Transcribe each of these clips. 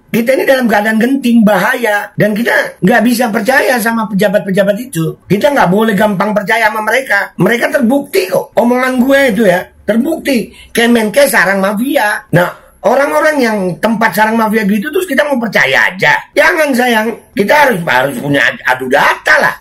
Kita ini dalam keadaan genting, bahaya. Dan kita nggak bisa percaya sama pejabat-pejabat itu. Kita nggak boleh gampang percaya sama mereka. Mereka terbukti kok. Omongan gue itu ya, terbukti. Kemenkes sarang mafia. Nah, orang-orang yang tempat sarang mafia gitu terus kita mau percaya aja. Jangan sayang. Kita harus punya adu data lah.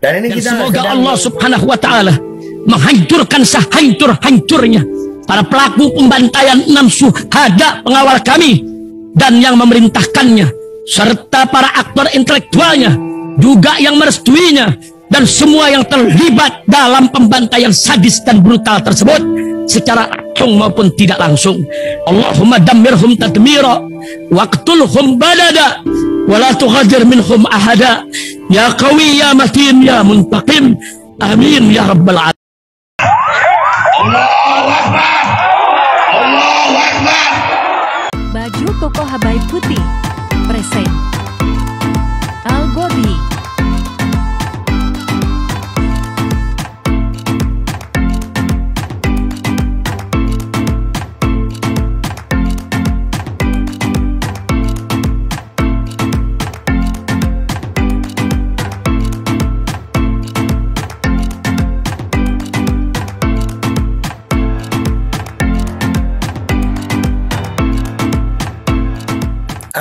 Dan ini kita semoga Allah subhanahu wa ta'ala menghancurkan sehancur-hancurnya para pelaku pembantaian 6 syuhada pengawal kami dan yang memerintahkannya, serta para aktor intelektualnya, juga yang merestuinya, dan semua yang terlibat dalam pembantaian sadis dan brutal tersebut secara langsung maupun tidak langsung. Allahumma dammirhum tadmira waqtulhum badada wala tughadir minhum ahada ya qawi ya matin ya muntaqim amin ya rabbal alamin. Allahu Akbar. Allahu Akbar. Baju koko Habaib putih present Al-Gobi.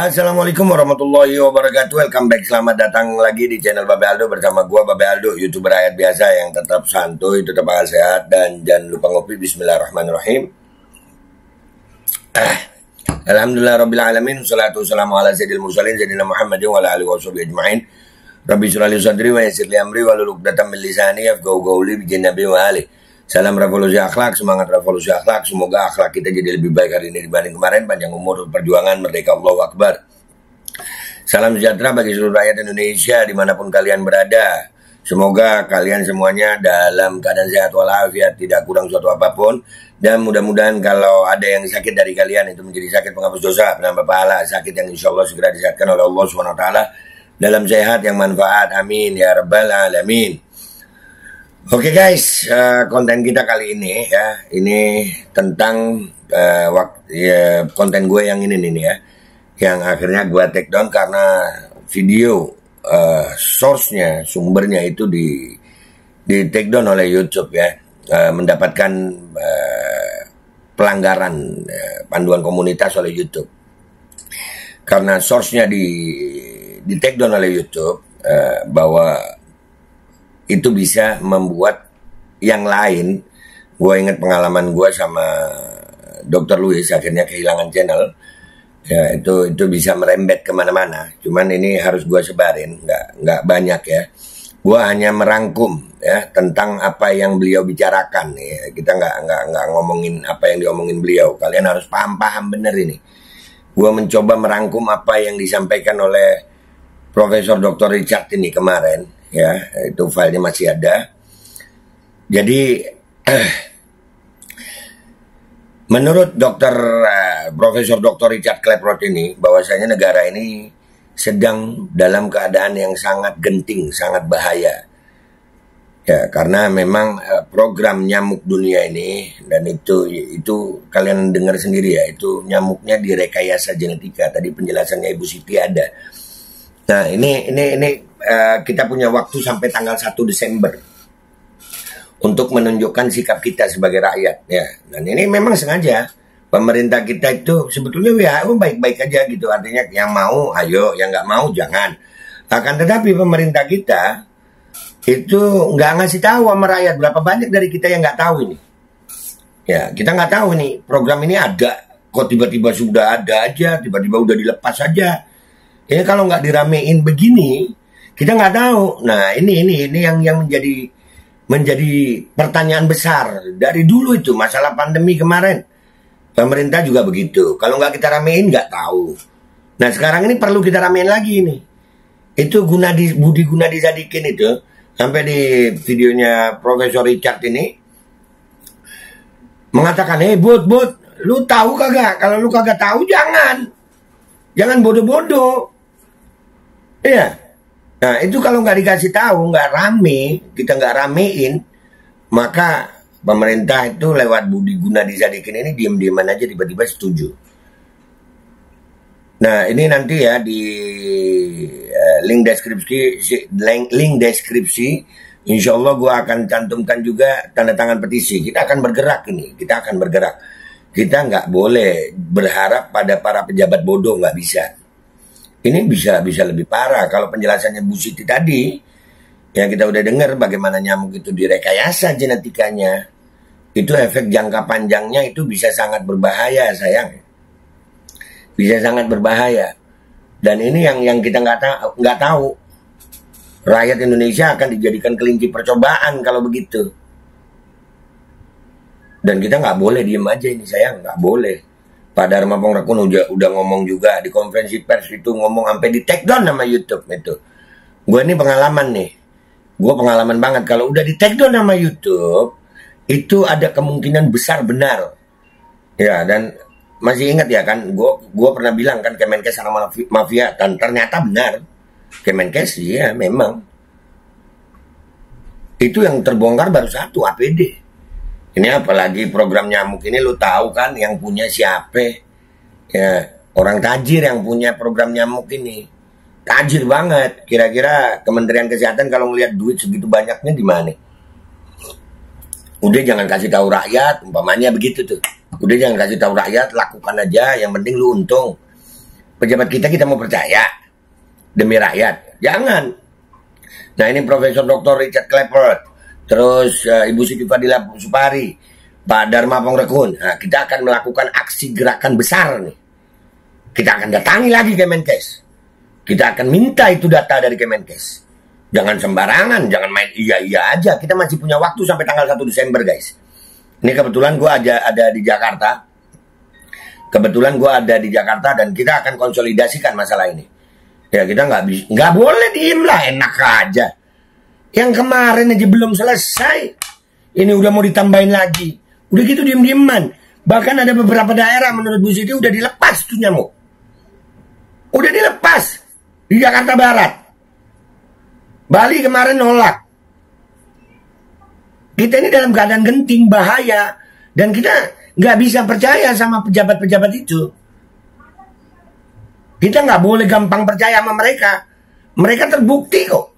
Assalamualaikum warahmatullahi wabarakatuh. Welcome back, selamat datang lagi di channel Babe Aldo bersama gua Babe Aldo, YouTuber rakyat biasa yang tetap santuy, tetap akal sehat, dan jangan lupa ngopi. Bismillahirrahmanirrahim. Alhamdulillah rabbil alamin, salatu wassalamu ala sayyidil mursalin sayyidina Muhammadin wa ala alihi washabihi ajmain. Rabbi shrah li sadri wa yassir li amri wa hlul 'uqdatam min lisani yafqahu qawli bi nabi wa ali. Salam revolusi akhlak, semangat revolusi akhlak. Semoga akhlak kita jadi lebih baik hari ini dibanding kemarin. Panjang umur, perjuangan, merdeka, Allahu Akbar. Salam sejahtera bagi seluruh rakyat Indonesia dimanapun kalian berada. Semoga kalian semuanya dalam keadaan sehat walafiat, tidak kurang suatu apapun. Dan mudah-mudahan kalau ada yang sakit dari kalian itu menjadi sakit penghapus dosa, penambah pahala, sakit yang insya Allah segera disehatkan oleh Allah SWT dalam sehat yang manfaat. Amin ya rabbal alamin. Oke guys, konten kita kali ini ya, ini tentang konten gue yang ini nih ya, yang akhirnya gue take down karena video source-nya, sumbernya itu di take down oleh YouTube ya, mendapatkan pelanggaran panduan komunitas oleh YouTube karena source-nya di take down oleh YouTube, bahwa itu bisa membuat yang lain. Gue inget pengalaman gue sama Dr. Louis, akhirnya kehilangan channel ya, itu bisa merembet kemana-mana. Cuman ini harus gue sebarin, nggak banyak ya. Gue hanya merangkum ya tentang apa yang beliau bicarakan ya. Kita nggak ngomongin apa yang diomongin beliau. Kalian harus paham bener ini. Gue mencoba merangkum apa yang disampaikan oleh Profesor Dr. Richard ini kemarin ya, itu filenya masih ada. Jadi menurut Profesor Dr. Richard Claptrot ini, bahwasanya negara ini sedang dalam keadaan yang sangat genting, sangat bahaya ya, karena memang program nyamuk dunia ini, dan itu kalian dengar sendiri ya, itu nyamuknya direkayasa genetika. Tadi penjelasannya Ibu Siti ada. Nah ini kita punya waktu sampai tanggal 1 Desember untuk menunjukkan sikap kita sebagai rakyat ya. Dan ini memang sengaja pemerintah kita itu sebetulnya ya baik-baik aja gitu, artinya yang mau ayo, yang nggak mau jangan. Akan tetapi pemerintah kita itu nggak ngasih tahu sama rakyat. Berapa banyak dari kita yang nggak tahu ini ya, kita nggak tahu ini program ini ada kok, tiba-tiba sudah ada aja, tiba-tiba udah dilepas aja. Ini kalau nggak diramein begini, kita nggak tahu. Nah ini yang menjadi pertanyaan besar dari dulu itu, masalah pandemi kemarin. Pemerintah juga begitu. Kalau nggak kita ramein nggak tahu. Nah sekarang ini perlu kita ramein lagi nih. Itu Budi Gunadisadikin itu sampai di videonya Profesor Richard ini mengatakan, Bud, lu tahu kagak? Kalau lu kagak tahu jangan bodoh-bodoh. Iya. Nah itu kalau nggak dikasih tahu, nggak rame, kita nggak ramein, maka pemerintah itu lewat Budi Gunadisadikin ini diem-dieman aja tiba-tiba setuju. Nah, ini nanti ya di link deskripsi, insya Allah gue akan cantumkan juga tanda tangan petisi. Kita akan bergerak ini, kita akan bergerak. Kita nggak boleh berharap pada para pejabat bodoh, nggak bisa. Ini bisa lebih parah kalau penjelasannya Bu Siti tadi, yang kita udah dengar bagaimana nyamuk itu direkayasa genetikanya. Itu efek jangka panjangnya itu bisa sangat berbahaya, sayang. Bisa sangat berbahaya. Dan ini yang kita nggak tahu. Rakyat Indonesia akan dijadikan kelinci percobaan kalau begitu. Dan kita nggak boleh diem aja ini, sayang, nggak boleh. Pak Dharma Pongrekun udah ngomong juga di konferensi pers itu, ngomong sampai di take down sama YouTube itu. Gue ini pengalaman nih. Gue pengalaman banget kalau udah di take down sama YouTube, itu ada kemungkinan besar benar. Ya, dan masih ingat ya kan, gue pernah bilang kan Kemenkes sama mafia, dan ternyata benar. Kemenkes ya memang. Itu yang terbongkar baru satu, APD. Ini apalagi program nyamuk ini lu tahu kan yang punya siapa? Ya, orang tajir yang punya program nyamuk ini. Tajir banget. Kira-kira Kementerian Kesehatan kalau ngelihat duit segitu banyaknya di mana? Udah jangan kasih tahu rakyat, umpamanya begitu tuh. Udah jangan kasih tahu rakyat, lakukan aja, yang penting lu untung. Pejabat kita mau percaya demi rakyat. Jangan. Nah, ini Profesor Dr. Richard Clapper. Terus Ibu Siti Fadila Supari, Pak Dharma Pongrekun. Nah, kita akan melakukan aksi gerakan besar nih. Kita akan datangi lagi Kemenkes. Kita akan minta itu data dari Kemenkes. Jangan sembarangan, jangan main iya aja. Kita masih punya waktu sampai tanggal 1 Desember, guys. Ini kebetulan gue ada di Jakarta. Kebetulan gue ada di Jakarta dan kita akan konsolidasikan masalah ini. Ya, kita nggak boleh diem lah, enak aja. Yang kemarin aja belum selesai. Ini udah mau ditambahin lagi. Udah gitu diem-dieman. Bahkan ada beberapa daerah menurut Bu Siti udah dilepas tuh nyamuk. Udah dilepas. Di Jakarta Barat. Bali kemarin nolak. Kita ini dalam keadaan genting, bahaya. Dan kita nggak bisa percaya sama pejabat-pejabat itu. Kita nggak boleh gampang percaya sama mereka. Mereka terbukti kok.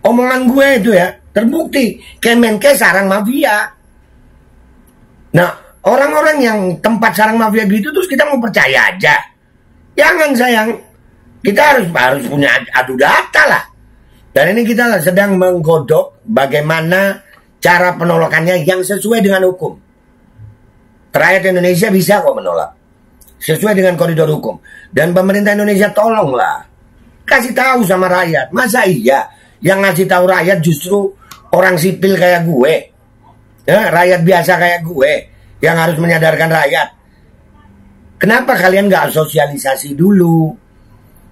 Omongan gue itu ya, terbukti. Kemenkes sarang mafia. Nah, orang-orang yang tempat sarang mafia gitu terus kita mau percaya aja. Jangan, sayang. Kita harus punya adu data lah. Dan ini kita sedang menggodok bagaimana cara penolakannya yang sesuai dengan hukum. Rakyat Indonesia bisa kok menolak. Sesuai dengan koridor hukum. Dan pemerintah Indonesia tolonglah. Kasih tahu sama rakyat. Masa iya? Yang ngasih tahu rakyat justru orang sipil kayak gue. Ya, rakyat biasa kayak gue. Yang harus menyadarkan rakyat. Kenapa kalian gak sosialisasi dulu?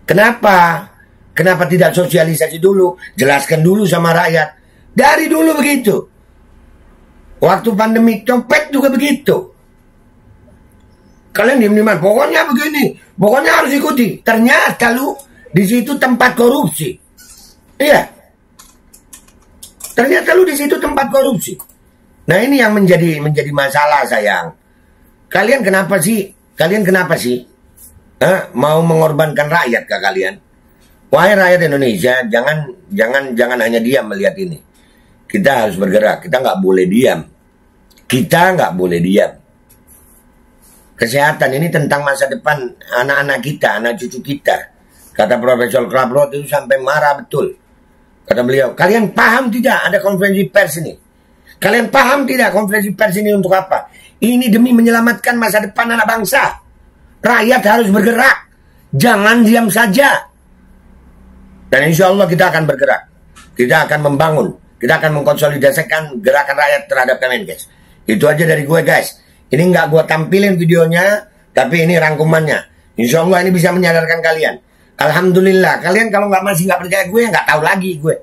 Kenapa? Kenapa tidak sosialisasi dulu? Jelaskan dulu sama rakyat. Dari dulu begitu. Waktu pandemi copet juga begitu. Kalian diem-dieman. Pokoknya begini. Pokoknya harus ikuti. Ternyata lu di situ tempat korupsi. Iya. Ternyata lu di situ tempat korupsi. Nah, ini yang menjadi masalah, sayang. Kalian kenapa sih? Mau mengorbankan rakyat ke kalian? Wahai rakyat Indonesia, jangan hanya diam melihat ini. Kita harus bergerak. Kita nggak boleh diam. Kesehatan ini tentang masa depan anak-anak kita, anak cucu kita. Kata Profesor Clapper itu sampai marah betul. Kata beliau, kalian paham tidak ada konferensi pers ini? Kalian paham tidak konferensi pers ini untuk apa? Ini demi menyelamatkan masa depan anak bangsa. Rakyat harus bergerak. Jangan diam saja. Dan insya Allah kita akan bergerak. Kita akan membangun. Kita akan mengkonsolidasikan gerakan rakyat terhadap Kemenkes. Itu aja dari gue, guys. Ini nggak gue tampilin videonya, tapi ini rangkumannya. Insya Allah ini bisa menyadarkan kalian. Alhamdulillah, kalian kalau masih nggak percaya gue, nggak tahu lagi gue.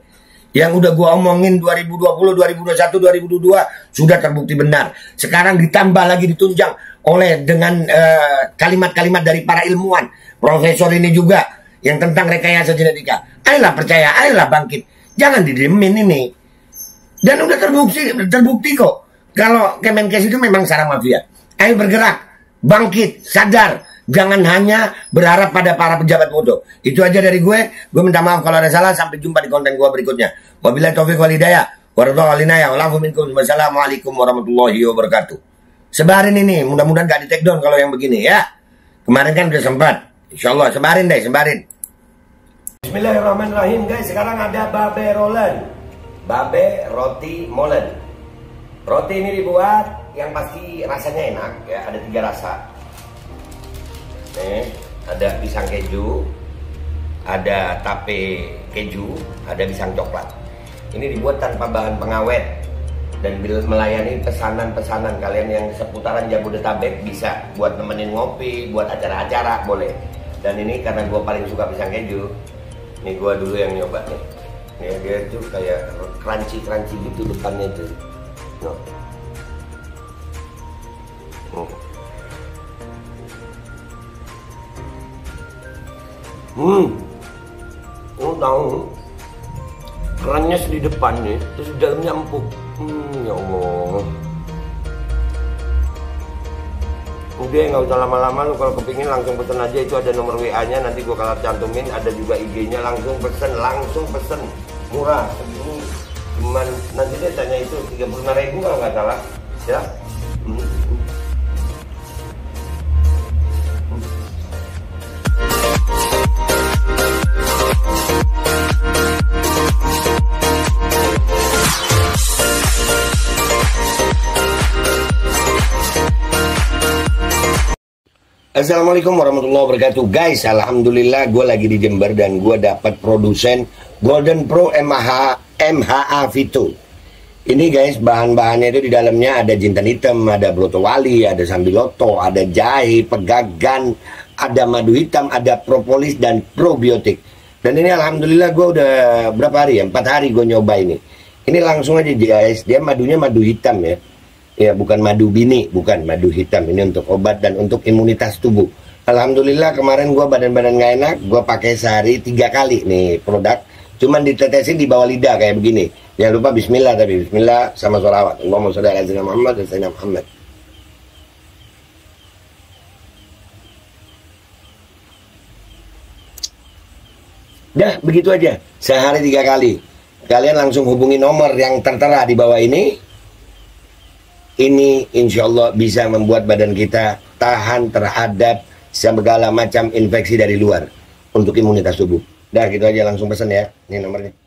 Yang udah gue omongin 2020, 2021, 2022 sudah terbukti benar. Sekarang ditambah lagi, ditunjang oleh dengan kalimat-kalimat dari para ilmuwan, profesor ini juga yang tentang rekayasa genetika. Ayolah percaya, ayolah bangkit. Jangan didiemin ini. Dan udah terbukti kok. Kalau Kemenkes itu memang sarang mafia. Ayo bergerak, bangkit, sadar. Jangan hanya berharap pada para pejabat bodoh. Itu aja dari gue. Gue minta maaf kalau ada salah. Sampai jumpa di konten gue berikutnya. Wabillahi taufiq wal hidayah. Wassalamualaikum warahmatullahi wabarakatuh. Sebarin ini. Mudah-mudahan gak di take down kalau yang begini ya. Kemarin kan udah sempat. Insya Allah sebarin deh, sebarin. Bismillahirrahmanirrahim guys. Sekarang ada babe rolen. Babe roti molen. Roti ini dibuat yang pasti rasanya enak ya. Ada 3 rasa. Nih, ada pisang keju, ada tape keju, ada pisang coklat. Ini dibuat tanpa bahan pengawet dan melayani pesanan-pesanan kalian yang seputaran Jabodetabek bisa buat nemenin ngopi, buat acara-acara boleh. Dan ini karena gue paling suka pisang keju, nih gue dulu yang nyoba nih. Nih dia tuh kayak crunchy gitu depannya tuh. No. Tahu kerannya di depannya, terus di dalamnya empuk. Ya Allah. Udah nggak usah lama-lama, lu kalau kepingin langsung pesen aja, itu ada nomor WA-nya, nanti gua kalau cantumin, ada juga IG-nya, langsung pesen, murah. Segini cuman nanti dia tanya itu 35.000 kalau nggak salah, ya. Assalamualaikum warahmatullahi wabarakatuh. Guys, alhamdulillah gue lagi di Jember dan gue dapat produsen Golden Pro MHA Vito. Ini guys, bahan-bahannya itu di dalamnya ada jintan hitam, ada broto wali, ada sambiloto, ada jahe, pegagan, ada madu hitam, ada propolis dan probiotik. Dan ini alhamdulillah gue udah berapa hari ya? 4 hari gue nyoba ini. Ini langsung aja guys, dia madunya madu hitam ya. Ya bukan madu bini, bukan madu hitam. Ini untuk obat dan untuk imunitas tubuh. Alhamdulillah kemarin gue badan-badan gak enak, gue pakai sehari 3 kali nih produk. Cuman ditetesin di bawah lidah kayak begini. Jangan lupa bismillah, tapi bismillah sama sholawat. Allahumma sholli ala sayyidina Muhammad dan sayyidina Muhammad. Dah begitu aja, sehari 3 kali. Kalian langsung hubungi nomor yang tertera di bawah ini. Ini insya Allah bisa membuat badan kita tahan terhadap segala macam infeksi dari luar untuk imunitas tubuh. Dah gitu aja, langsung pesan ya. Ini nomornya.